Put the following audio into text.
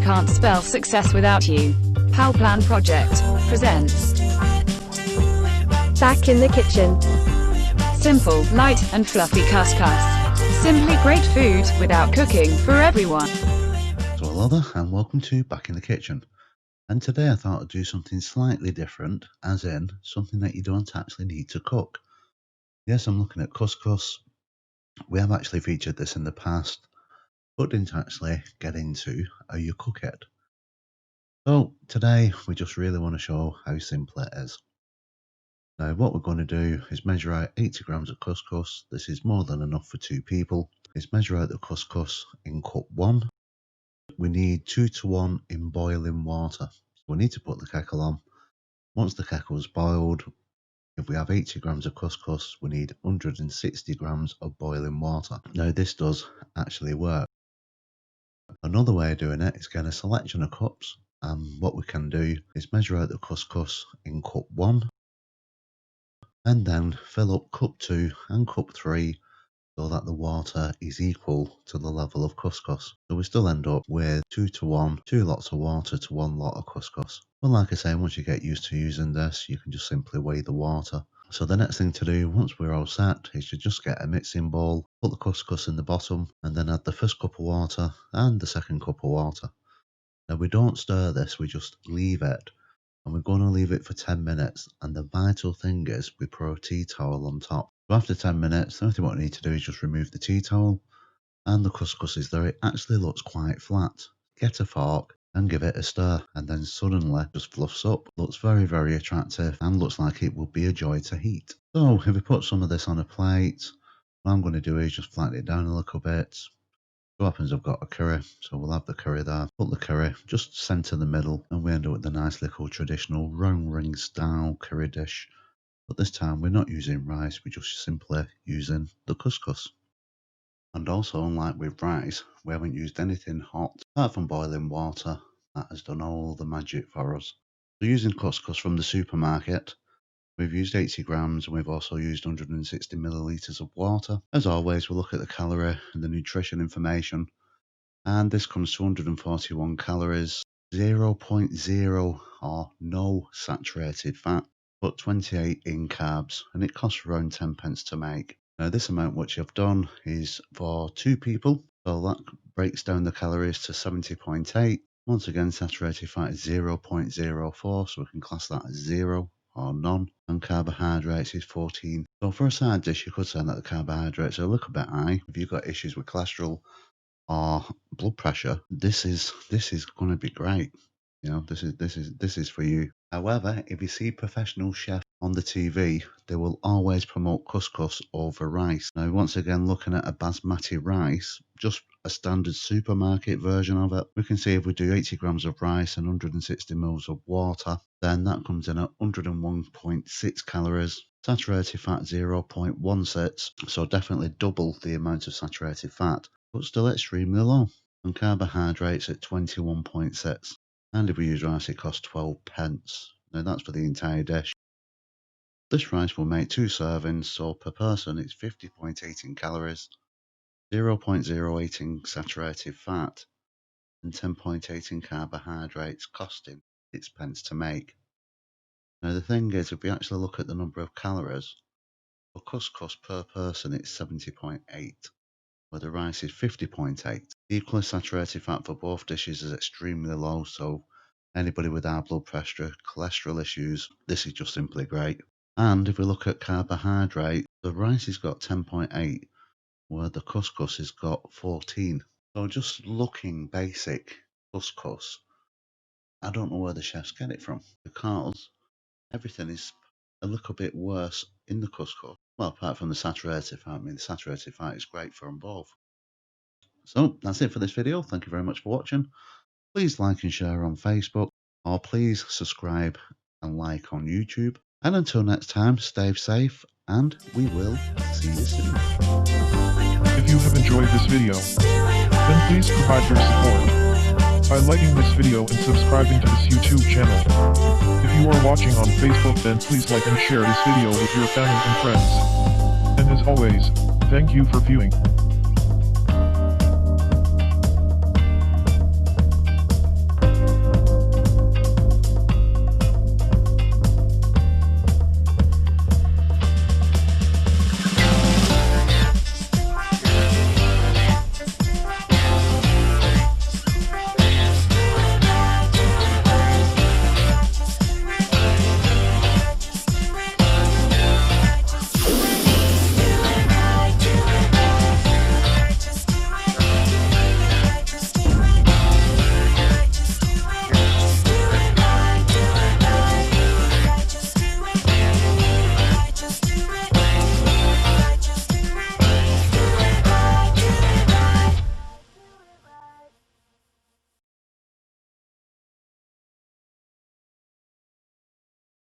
can't spell success without you. PowerPlan Project presents Back in the Kitchen. simple, light, and fluffy Cous Cous. Simply great food without cooking for everyone. So hello there and welcome to Back in the Kitchen. And today I thought I'd do something slightly different, as in something that you don't actually need to cook. Yes, I'm looking at Cous Cous. We have actually featured this in the past, but didn't actually get into how you cook it. So today we just really want to show how simple it is. Now what we're going to do is measure out 80 grams of couscous. This is more than enough for 2 people. Is measure out the couscous in cup 1. We need 2 to 1 in boiling water. So we need to put the kettle on. Once the kettle is boiled, if we have 80 grams of couscous, we need 160 grams of boiling water. Now this does actually work. Another way of doing it is getting a selection of cups, and what we can do is measure out the couscous in cup 1 and then fill up cup 2 and cup 3 so that the water is equal to the level of couscous. So we still end up with 2 to 1, 2 lots of water to 1 lot of couscous. But like I say, once you get used to using this, you can just simply weigh the water. So the next thing to do, once we're all set, is to just get a mixing bowl, put the couscous in the bottom, and then add the first cup of water and the second cup of water. Now we don't stir this, we just leave it. And we're going to leave it for 10 minutes. And the vital thing is we pour a tea towel on top. So after 10 minutes, the only thing what we need to do is just remove the tea towel. And the couscous is there. It actually looks quite flat. Get a fork and give it a stir. And then suddenly just fluffs up. Looks very, very attractive and looks like it will be a joy to heat. So if we put some of this on a plate, what I'm going to do is just flatten it down a little bit. What happens, I've got a curry, so we'll have the curry there. Put the curry just centre the middle, and we end up with the nice little traditional round ring style curry dish. But this time we're not using rice, we're just simply using the couscous. And also, unlike with rice, we haven't used anything hot apart from boiling water. That has done all the magic for us. So using couscous from the supermarket, we've used 80 grams and we've also used 160 millilitres of water. As always, we'll look at the calorie and the nutrition information. And this comes to 141 calories, 0.0 or no saturated fat, but 28 in carbs. And it costs around 10 pence to make. Now this amount which I've done is for 2 people. So that breaks down the calories to 70.8. Once again, saturated fat is 0.04, so we can class that as 0. Or none, and carbohydrates is 14. So for a side dish, you could say that the carbohydrates are a little bit high. If you've got issues with cholesterol or blood pressure, this is going to be great. You know, this is for you. However, if you see professional chefs on the TV, they will always promote couscous over rice. Now, once again, looking at a basmati rice, just a standard supermarket version of it, we can see if we do 80 grams of rice and 160 mils of water, then that comes in at 101.6 calories. Saturated fat 0.16, so definitely double the amount of saturated fat, but still extremely low. And carbohydrates at 21.6. And if we use rice, it costs 12 pence. Now that's for the entire dish. This rice will make 2 servings, so per person it's 50.8 in calories, 0.08 in saturated fat, and 10.8 in carbohydrates, costing 6 pence to make. Now the thing is, if we actually look at the number of calories, for couscous per person it's 70.8, where the rice is 50.8. Equally saturated fat for both dishes is extremely low, so anybody with high blood pressure, cholesterol issues, this is just simply great. And if we look at carbohydrate, the rice has got 10.8, where the couscous has got 14. So just looking basic couscous, I don't know where the chefs get it from, because everything is a little bit worse in the couscous. Well, apart from the saturated fat, I mean, the saturated fat is great for them both. So that's it for this video. Thank you very much for watching. Please like and share on Facebook, or please subscribe and like on YouTube. And until next time, stay safe, and we will see you soon. If you have enjoyed this video, then please provide your support by liking this video and subscribing to this YouTube channel. If you are watching on Facebook, then please like and share this video with your family and friends. And as always, thank you for viewing.